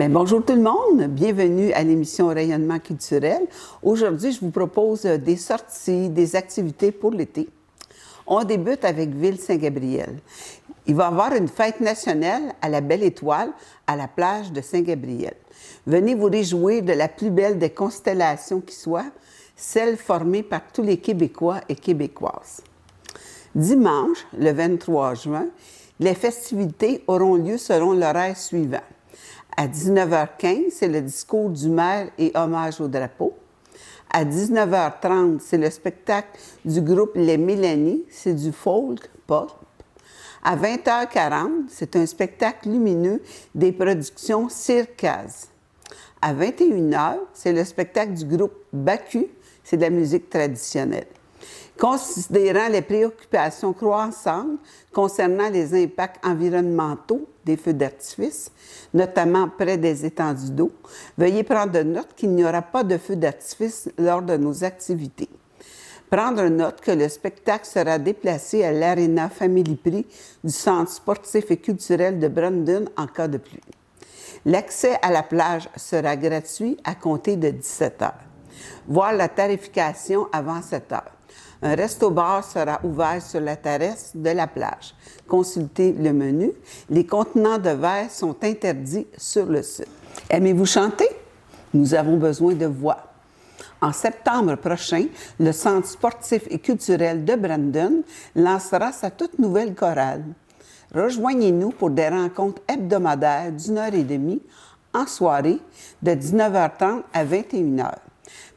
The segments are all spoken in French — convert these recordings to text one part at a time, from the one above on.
Bien, bonjour tout le monde, bienvenue à l'émission Rayonnement culturel. Aujourd'hui, je vous propose des sorties, des activités pour l'été. On débute avec Ville-Saint-Gabriel. Il va y avoir une fête nationale à la Belle Étoile, à la plage de Saint-Gabriel. Venez vous réjouir de la plus belle des constellations qui soit, celle formée par tous les Québécois et Québécoises. Dimanche, le 23 juin, les festivités auront lieu selon l'horaire suivant. À 19h15, c'est le discours du maire et hommage au drapeau. À 19h30, c'est le spectacle du groupe Les Mélanies, c'est du folk pop. À 20h40, c'est un spectacle lumineux des productions Circase. À 21h, c'est le spectacle du groupe Baku, c'est de la musique traditionnelle. Considérant les préoccupations croissantes concernant les impacts environnementaux des feux d'artifice, notamment près des étendues d'eau, veuillez prendre note qu'il n'y aura pas de feux d'artifice lors de nos activités. Prendre note que le spectacle sera déplacé à l'Arena Family Prix du Centre sportif et culturel de Brandon en cas de pluie. L'accès à la plage sera gratuit à compter de 17 h. Voir la tarification avant 7 h. Un resto-bar sera ouvert sur la terrasse de la plage. Consultez le menu. Les contenants de verre sont interdits sur le site. Aimez-vous chanter? Nous avons besoin de voix. En septembre prochain, le Centre sportif et culturel de Brandon lancera sa toute nouvelle chorale. Rejoignez-nous pour des rencontres hebdomadaires d'1h30 en soirée de 19h30 à 21h.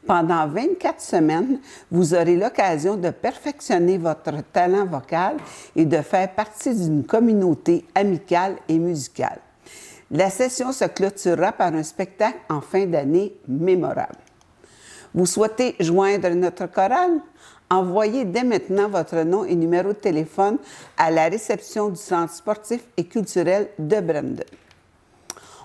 Pendant 24 semaines, vous aurez l'occasion de perfectionner votre talent vocal et de faire partie d'une communauté amicale et musicale. La session se clôturera par un spectacle en fin d'année mémorable. Vous souhaitez joindre notre chorale? Envoyez dès maintenant votre nom et numéro de téléphone à la réception du Centre sportif et culturel de Brandon.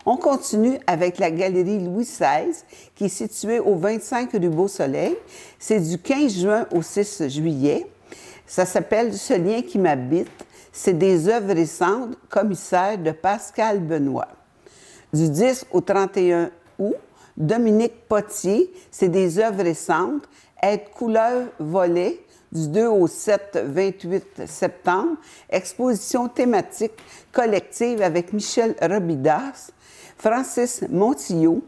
On continue avec la galerie Louis XVI, qui est située au 25 rue Beau-Soleil. C'est du 15 juin au 6 juillet. Ça s'appelle « Ce lien qui m'habite ». C'est des œuvres récentes, commissaires de Pascal Benoît. Du 10 au 31 août, Dominique Potier, c'est des œuvres récentes, Être couleur volée, du 2 au 7-28 septembre, exposition thématique collective avec Michel Robidas, Francis Montillot,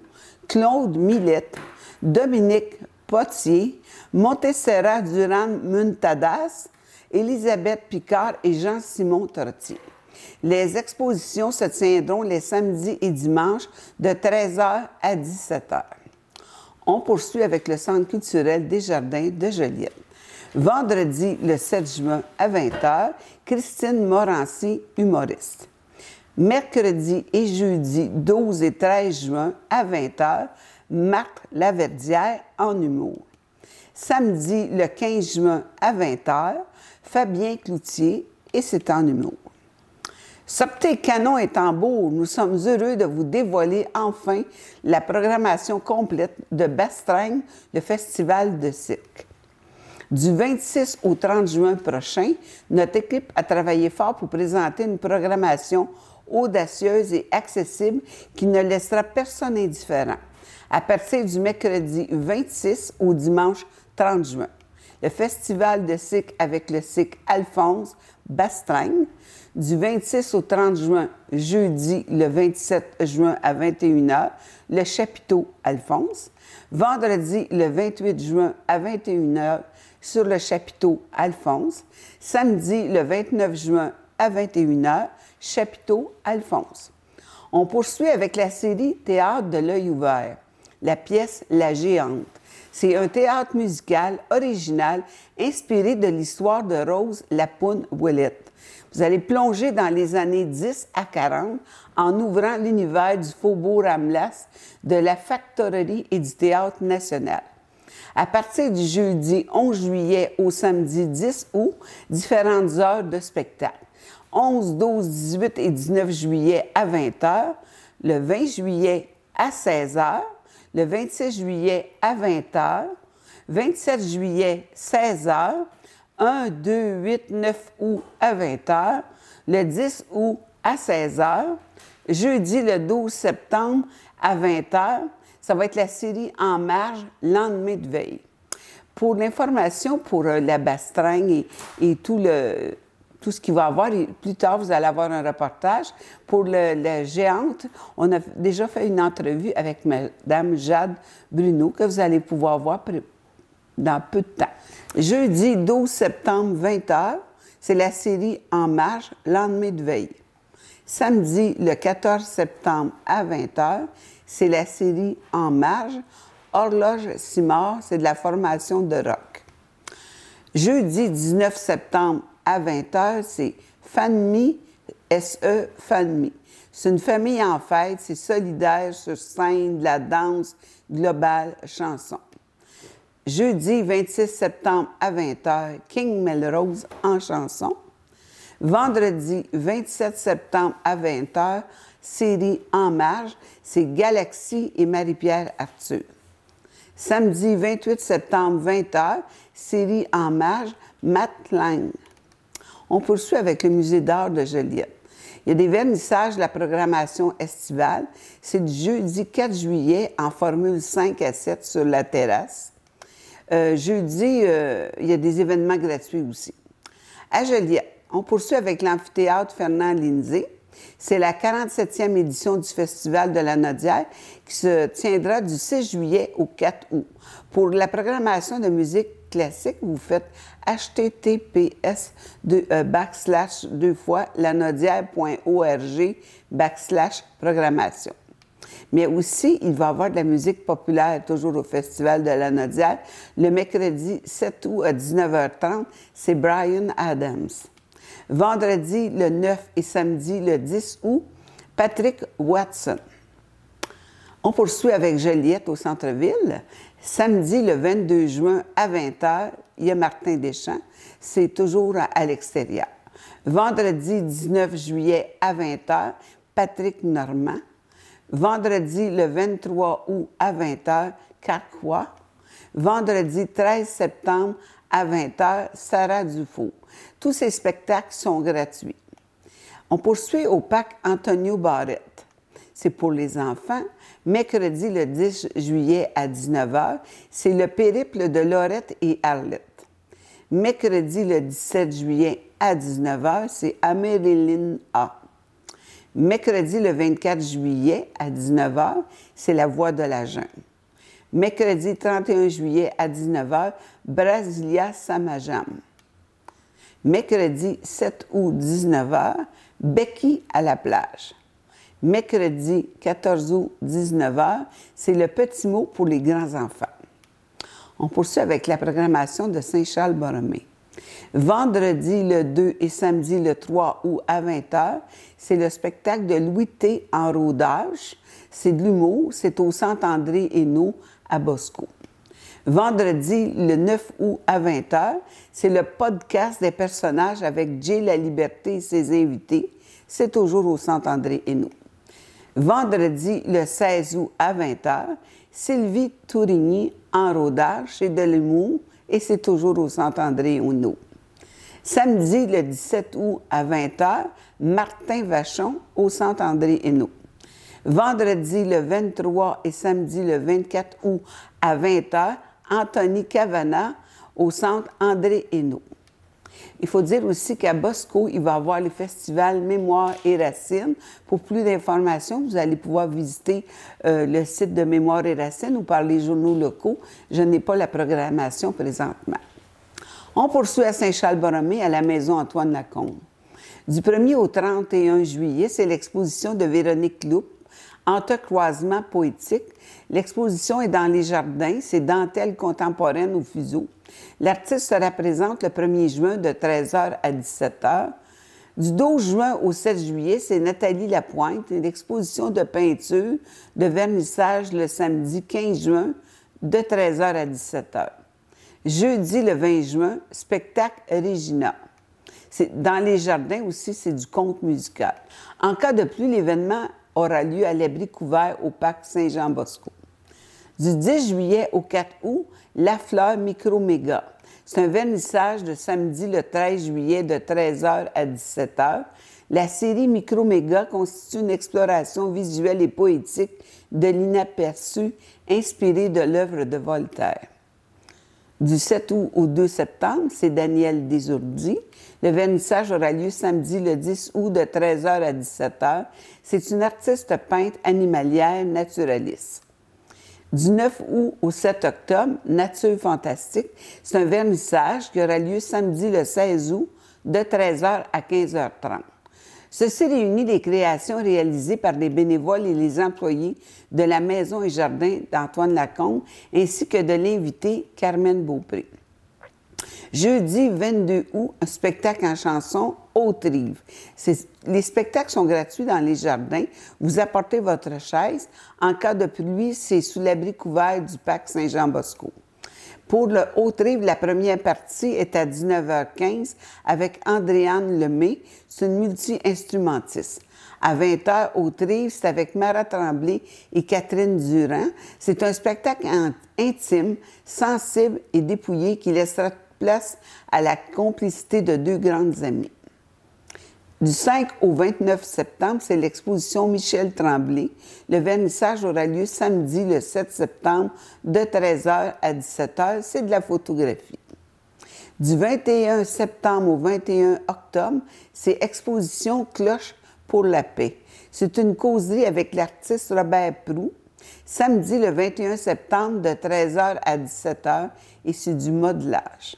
Claude Millette, Dominique Potier, Montserrat Durand-Muntadas, Élisabeth Picard et Jean-Simon Trottier. Les expositions se tiendront les samedis et dimanches de 13h à 17h. On poursuit avec le Centre culturel des Jardins de Joliette. Vendredi, le 7 juin à 20h, Christine Morancy, humoriste. Mercredi et jeudi 12 et 13 juin à 20h, Marthe Laverdière en humour. Samedi, le 15 juin à 20h, Fabien Cloutier et c'est en humour. Sortez canon et tambour, nous sommes heureux de vous dévoiler enfin la programmation complète de Bastringue, le festival de cirque. Du 26 au 30 juin prochain, notre équipe a travaillé fort pour présenter une programmation audacieuse et accessible qui ne laissera personne indifférent. À partir du mercredi 26 au dimanche 30 juin, le festival de cirque avec le cirque Alphonse Bastringue. Du 26 au 30 juin, jeudi le 27 juin à 21h, le chapiteau Alphonse. Vendredi le 28 juin à 21h sur le chapiteau Alphonse. Samedi le 29 juin à 21h, chapiteau Alphonse. On poursuit avec la série Théâtre de l'œil ouvert, la pièce La Géante. C'est un théâtre musical original inspiré de l'histoire de Rose Lapoune-Ouellette. Vous allez plonger dans les années 10 à 40 en ouvrant l'univers du Faubourg Ramlas, de la Factorerie et du Théâtre national. À partir du jeudi 11 juillet au samedi 10 août, différentes heures de spectacle. 11, 12, 18 et 19 juillet à 20h, le 20 juillet à 16h, le 26 juillet à 20h, 27 juillet 16h, 1, 2, 8, 9 août à 20h, le 10 août à 16h, jeudi le 12 septembre à 20h, ça va être la série En marge, lendemain de veille. Pour l'information, pour la bastringue et tout ce qu'il va y avoir, et plus tard, vous allez avoir un reportage. Pour la géante, on a déjà fait une entrevue avec Mme Jade Bruno, que vous allez pouvoir voir dans peu de temps. Jeudi 12 septembre, 20h, c'est la série En marge, lendemain de veille. Samedi, le 14 septembre à 20h, c'est la série En marge, Horloge Simard, c'est de la formation de rock. Jeudi 19 septembre à 20h, c'est FanMe, S-E, FanMe. C'est une famille en fête, c'est solidaire sur scène, de la danse, globale, chanson. Jeudi 26 septembre à 20h, King Melrose en chanson. Vendredi 27 septembre à 20h, série En marge, c'est Galaxy et Marie-Pierre Arthur. Samedi 28 septembre, 20h, série En marge, Matt Lang. On poursuit avec le Musée d'art de Joliette. Il y a des vernissages de la programmation estivale. C'est du jeudi 4 juillet en formule 5 à 7 sur la terrasse. Jeudi, il y a des événements gratuits aussi. À Joliette, on poursuit avec l'amphithéâtre Fernand Lindsay. C'est la 47e édition du Festival de la Nodière qui se tiendra du 6 juillet au 4 août. Pour la programmation de musique classique, vous faites https://lanodière.org/programmation. Mais aussi, il va y avoir de la musique populaire, toujours au Festival de la Nodière. Le mercredi 7 août à 19h30, c'est Bryan Adams. Vendredi, le 9 et samedi, le 10 août, Patrick Watson. On poursuit avec Joliette au centre-ville. Samedi, le 22 juin à 20h, il y a Martin Deschamps. C'est toujours à l'extérieur. Vendredi, 19 juillet à 20h, Patrick Normand. Vendredi, le 23 août à 20h, Carquois. Vendredi, 13 septembre à 20h, Sarah Dufault. Tous ces spectacles sont gratuits. On poursuit au parc Antonio Barrette. C'est pour les enfants. Mercredi, le 10 juillet à 19h, c'est le périple de Laurette et Arlette. Mercredi, le 17 juillet à 19h, c'est Améréline A. Mercredi, le 24 juillet à 19h, c'est La Voix de la Jungle. Mercredi 31 juillet à 19h, Brasilia Samajam. Mercredi 7 août 19h, Becky à la plage. Mercredi 14 août 19h, c'est le petit mot pour les grands-enfants. On poursuit avec la programmation de Saint-Charles-Borromée. Vendredi le 2 et samedi le 3 août à 20h, c'est le spectacle de Louis T. en rodage. C'est de l'humour, c'est au Centre André-Hainaut à Bosco. Vendredi, le 9 août à 20h, c'est le podcast des personnages avec Jay Laliberté et ses invités. C'est toujours au Centre André-Hainaut. Vendredi, le 16 août à 20h, Sylvie Tourigny en rodage, c'est de l'humour et c'est toujours au Centre André-Hainaut. Samedi, le 17 août à 20h, Martin Vachon au Centre André-Hainaut. Vendredi, le 23 et samedi, le 24 août à 20h, Anthony Cavana au Centre André-Hainaut. Il faut dire aussi qu'à Bosco, il va y avoir le festival Mémoire et Racines. Pour plus d'informations, vous allez pouvoir visiter le site de Mémoire et Racines ou par les journaux locaux. Je n'ai pas la programmation présentement. On poursuit à Saint-Charles-Borromée, à la Maison Antoine Lacombe. Du 1er au 31 juillet, c'est l'exposition de Véronique Loup, Entrecroisement poétique. L'exposition est dans les jardins, c'est dentelle contemporaine au fuseau. L'artiste sera présente le 1er juin de 13h à 17h. Du 12 juin au 7 juillet, c'est Nathalie Lapointe, une exposition de peinture, de vernissage le samedi 15 juin de 13h à 17h. Jeudi le 20 juin, spectacle Regina. Dans les jardins aussi, c'est du conte musical. En cas de pluie, l'événement aura lieu à l'abri couvert au parc Saint-Jean-Bosco. Du 10 juillet au 4 août, La Fleur Micro-Méga. C'est un vernissage de samedi le 13 juillet de 13h à 17h. La série Micro-Méga constitue une exploration visuelle et poétique de l'inaperçu inspirée de l'œuvre de Voltaire. Du 7 août au 2 septembre, c'est Daniel Desourdis. Le vernissage aura lieu samedi le 10 août de 13h à 17h. C'est une artiste peintre animalière naturaliste. Du 9 août au 7 octobre, Nature fantastique, c'est un vernissage qui aura lieu samedi le 16 août de 13h à 15h30. Ceci réunit les créations réalisées par les bénévoles et les employés de la Maison et Jardin d'Antoine Lacombe, ainsi que de l'invité Carmen Beaupré. Jeudi 22 août, un spectacle en chanson Haute-Rive. Les spectacles sont gratuits dans les jardins. Vous apportez votre chaise. En cas de pluie, c'est sous l'abri couvert du parc Saint-Jean-Bosco. Pour le Haute-Rive, la première partie est à 19h15 avec Andréane Lemay. C'est une multi-instrumentiste. À 20h, Haute-Rive, c'est avec Mara Tremblay et Catherine Durand. C'est un spectacle intime, sensible et dépouillé qui laissera place à la complicité de deux grandes amies. Du 5 au 29 septembre, c'est l'exposition Michel Tremblay. Le vernissage aura lieu samedi le 7 septembre de 13h à 17h. C'est de la photographie. Du 21 septembre au 21 octobre, c'est exposition Cloche pour la paix. C'est une causerie avec l'artiste Robert Proulx. Samedi le 21 septembre de 13h à 17h et c'est du modelage.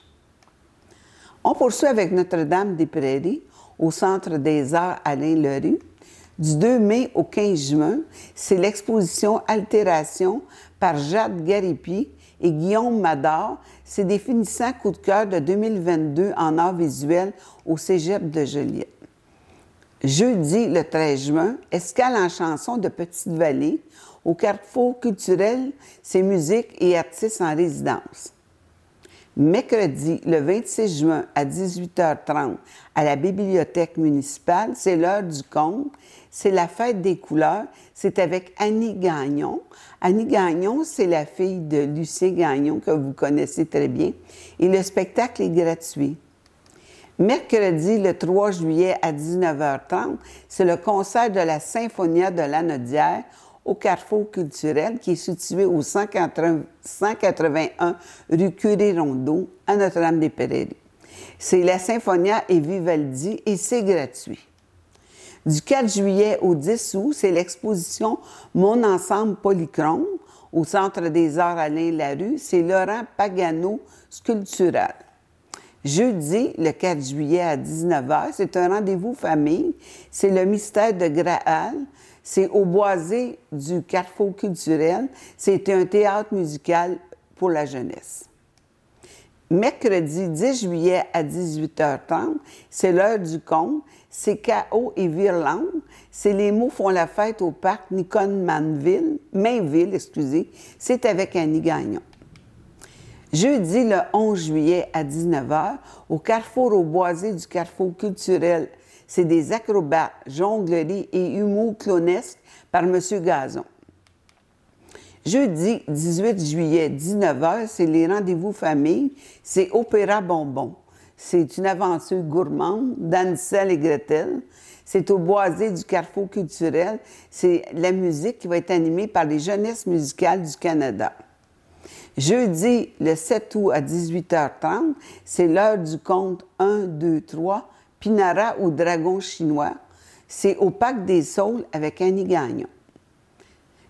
On poursuit avec Notre-Dame-des-Prairies au Centre des Arts Alain-Leroux. Du 2 mai au 15 juin, c'est l'exposition Altération par Jade Garipi et Guillaume Mador. C'est des finissants coup de cœur de 2022 en art visuel au Cégep de Joliette. Jeudi, le 13 juin, escale en chanson de Petite-Vallée. Au Carrefour culturel, c'est musique et artistes en résidence. Mercredi, le 26 juin, à 18h30, à la Bibliothèque municipale, c'est l'heure du conte. C'est la fête des couleurs. C'est avec Annie Gagnon. Annie Gagnon, c'est la fille de Lucien Gagnon, que vous connaissez très bien. Et le spectacle est gratuit. Mercredi, le 3 juillet, à 19h30, c'est le concert de la Symphonia de Lanaudière au Carrefour culturel qui est situé au 181 rue Curie-Rondeau à Notre-Dame-des-Prairies. C'est la Symphonia et Vivaldi et c'est gratuit. Du 4 juillet au 10 août, c'est l'exposition Mon ensemble polychrome au Centre des Arts Alain-Larue. C'est Laurent Pagano sculptural. Jeudi, le 4 juillet à 19h, c'est un rendez-vous famille. C'est le mystère de Graal. C'est au boisé du Carrefour culturel. C'est un théâtre musical pour la jeunesse. Mercredi 10 juillet à 18h30, c'est l'heure du conte. C'est Chaos et Virlande. C'est Les mots font la fête au parc Mainville. C'est avec Annie Gagnon. Jeudi, le 11 juillet à 19h, au Carrefour au boisé du Carrefour culturel, c'est des acrobates, jongleries et humour clownesque par M. Gazon. Jeudi, 18 juillet, 19h, c'est les rendez-vous famille, c'est Opéra Bonbon. C'est une aventure gourmande d'Ansel et Gretel. C'est au boisé du Carrefour culturel. C'est la musique qui va être animée par les Jeunesses musicales du Canada. Jeudi, le 7 août à 18h30, c'est l'heure du conte 1, 2, 3, Pinara ou Dragon chinois. C'est au Parc des Saules avec Annie Gagnon.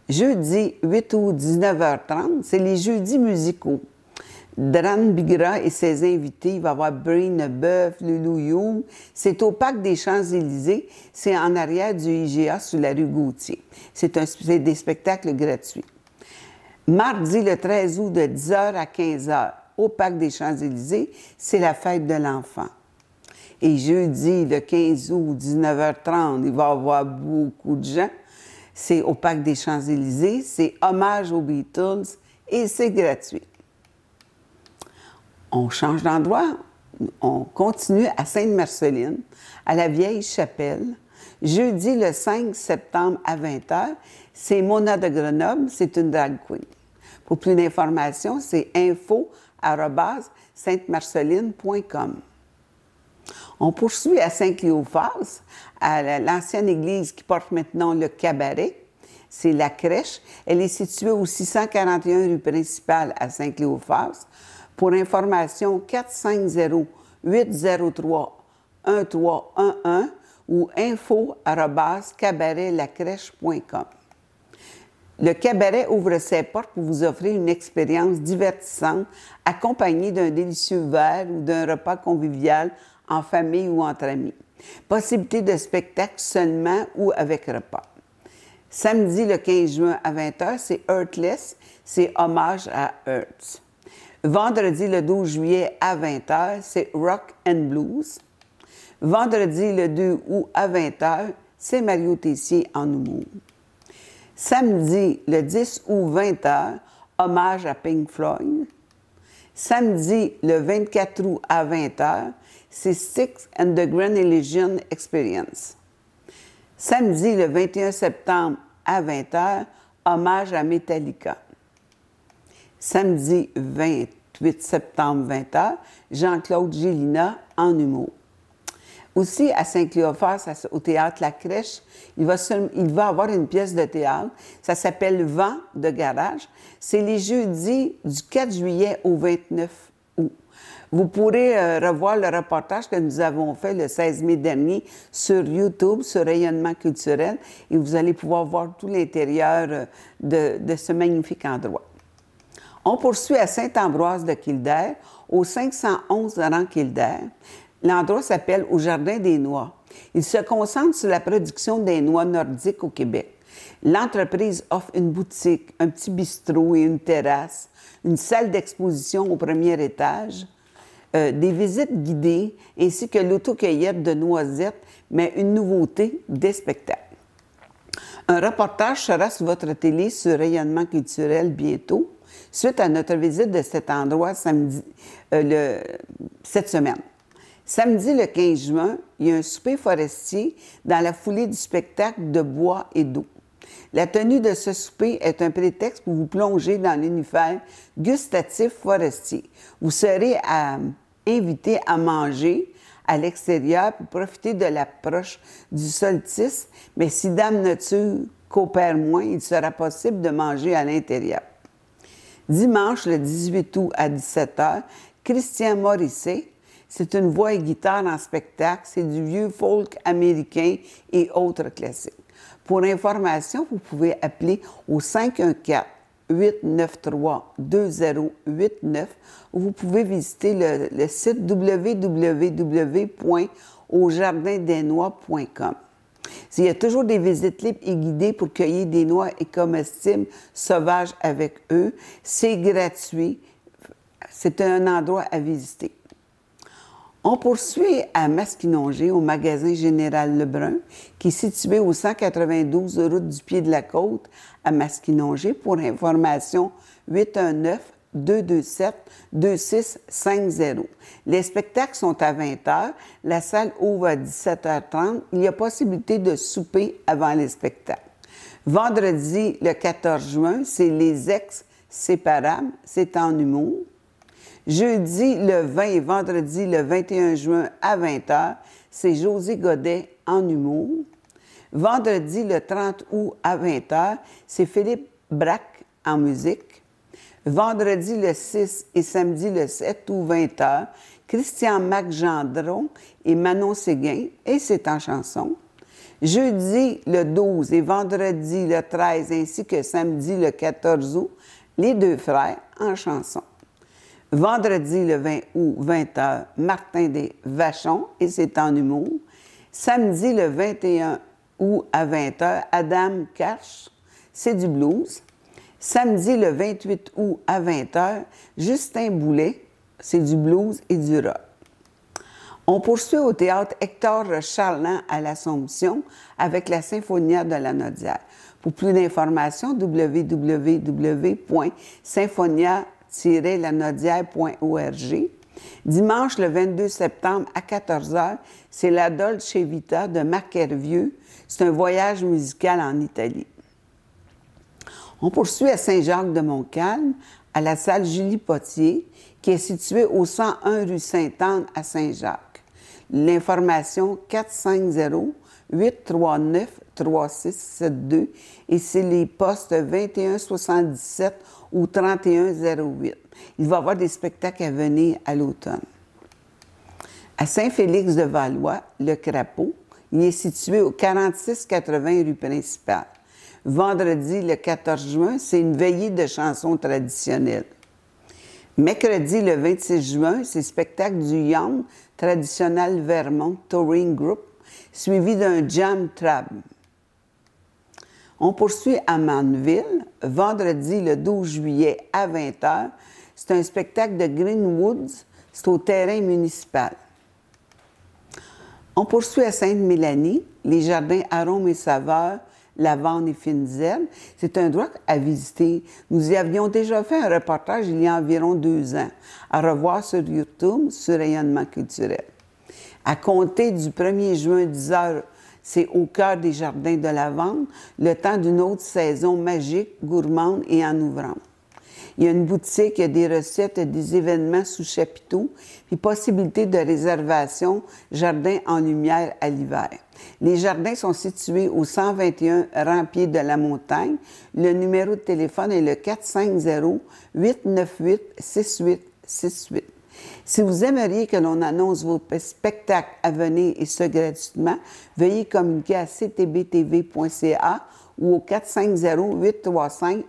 Jeudi, 8 août, 19h30, c'est les jeudis musicaux. Dran Bigra et ses invités, il va y avoir Breen Nebeuf, Loulou Youm. C'est au Parc des Champs-Élysées. C'est en arrière du IGA sur la rue Gautier. C'est des spectacles gratuits. Mardi, le 13 août, de 10h à 15h, au Parc des Champs-Élysées, c'est la fête de l'enfant. Et jeudi, le 15 août, 19h30, il va y avoir beaucoup de gens. C'est au Parc des Champs-Élysées, c'est hommage aux Beatles et c'est gratuit. On change d'endroit, on continue à Sainte-Marceline, à la Vieille Chapelle. Jeudi, le 5 septembre à 20h, c'est Mona de Grenoble, c'est une drag queen. Pour plus d'informations, c'est info@saintemarceline.com. On poursuit à Saint-Cléophas, à l'ancienne église qui porte maintenant le cabaret. C'est la crèche. Elle est située au 641 rue principale à Saint-Cléophas. Pour information, 450-803-1311 ou info@cabaretlacrèche.com. Le cabaret ouvre ses portes pour vous offrir une expérience divertissante accompagnée d'un délicieux verre ou d'un repas convivial en famille ou entre amis. Possibilité de spectacle seulement ou avec repas. Samedi, le 15 juin à 20h, c'est Earthless, c'est hommage à Earth. Vendredi, le 12 juillet à 20h, c'est Rock and Blues. Vendredi, le 2 août à 20h, c'est Mario Tessier en humour. Samedi, le 10 août 20h, hommage à Pink Floyd. Samedi, le 24 août à 20h, c'est Styx and the Grand Illusion Experience. Samedi, le 21 septembre à 20h, hommage à Metallica. Samedi, 28 septembre, 20h, Jean-Claude Gélina en humour. Aussi, à Saint-Cléophas, au théâtre La Crèche, il va avoir une pièce de théâtre. Ça s'appelle Vent de garage. C'est les jeudis du 4 juillet au 29 août. Vous pourrez revoir le reportage que nous avons fait le 16 mai dernier sur YouTube, sur Rayonnement culturel, et vous allez pouvoir voir tout l'intérieur de ce magnifique endroit. On poursuit à Saint-Ambroise de Kildare, au 511 rang Kildare. L'endroit s'appelle Au Jardin des Noix. Il se concentre sur la production des noix nordiques au Québec. L'entreprise offre une boutique, un petit bistrot et une terrasse, une salle d'exposition au premier étage, des visites guidées ainsi que l'autocueillette de noisettes, mais une nouveauté, des spectacles. Un reportage sera sur votre télé sur Rayonnement culturel bientôt, suite à notre visite de cet endroit cette semaine. Samedi, le 15 juin, il y a un souper forestier dans la foulée du spectacle de bois et d'eau. La tenue de ce souper est un prétexte pour vous plonger dans l'univers gustatif forestier. Vous serez invité à manger à l'extérieur pour profiter de l'approche du solstice, mais si Dame Nature coopère moins, il sera possible de manger à l'intérieur. Dimanche, le 18 août à 17h, Christian Morisset. C'est une voix et guitare en spectacle, c'est du vieux folk américain et autres classiques. Pour information, vous pouvez appeler au 514-893-2089 ou vous pouvez visiter le site www.aujardindesnoix.com. Il y a toujours des visites libres et guidées pour cueillir des noix et comestibles sauvages avec eux. C'est gratuit. C'est un endroit à visiter. On poursuit à Masquinongé, au magasin Général Lebrun, qui est situé au 192 route du Pied-de-la-Côte à Masquinongé. Pour information, 819-227-2650. Les spectacles sont à 20h. La salle ouvre à 17h30. Il y a possibilité de souper avant les spectacles. Vendredi, le 14 juin, c'est Les Ex-Séparables. C'est en humour. Jeudi, le 20 et vendredi, le 21 juin à 20h, c'est José Godet en humour. Vendredi, le 30 août à 20h, c'est Philippe Braque en musique. Vendredi, le 6 et samedi, le 7 août 20h, Christian Mac-Gendron et Manon Séguin, et c'est en chanson. Jeudi, le 12 et vendredi, le 13, ainsi que samedi, le 14 août, les deux frères en chanson. Vendredi, le 20 août, 20h, Martin des Vachons, et c'est en humour. Samedi, le 21 août à 20h, Adam Cash, c'est du blues. Samedi, le 28 août à 20h, Justin Boulet, c'est du blues et du rock. On poursuit au théâtre Hector Charland à l'Assomption avec la Symphonia de la Nodière. Pour plus d'informations, www.symphonia-lanaudière.org. Dimanche, le 22 septembre à 14h, c'est la Dolce Vita de Marc Hervieux. C'est un voyage musical en Italie. On poursuit à Saint-Jacques-de-Montcalm, à la salle Julie Potier, qui est située au 101 rue Sainte-Anne à Saint-Jacques. L'information 450-839-3672 et c'est les postes 2177 ou 3108. Il va y avoir des spectacles à venir à l'automne. À Saint-Félix-de-Valois, le Crapaud, il est situé au 4680 rue principale. Vendredi, le 14 juin, c'est une veillée de chansons traditionnelles. Mercredi, le 26 juin, c'est le spectacle du Young Traditional Vermont Touring Group, suivi d'un jam trap. On poursuit à Mandeville, vendredi, le 12 juillet à 20h. C'est un spectacle de Greenwoods, c'est au terrain municipal. On poursuit à Sainte-Mélanie, les jardins Arômes et Saveurs, Lavande et Fines Herbes. C'est un endroit à visiter. Nous y avions déjà fait un reportage il y a environ 2 ans, à revoir sur YouTube, sur Rayonnement culturel. À compter du 1er juin, 10h, c'est au cœur des jardins de Lavande, le temps d'une autre saison magique, gourmande et enivrante. Il y a une boutique, il y a des recettes, des événements sous chapiteau, puis possibilité de réservation jardin en lumière à l'hiver. Les jardins sont situés au 121 Rampier de la Montagne. Le numéro de téléphone est le 450-898-6868. Si vous aimeriez que l'on annonce vos spectacles à venir et ce gratuitement, veuillez communiquer à ctbtv.ca ou au 450-835-1114.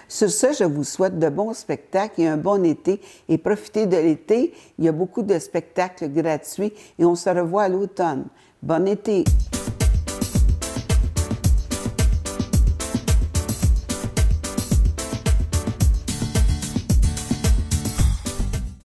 Sur ce, je vous souhaite de bons spectacles et un bon été. Et profitez de l'été. Il y a beaucoup de spectacles gratuits et on se revoit à l'automne. Bon été!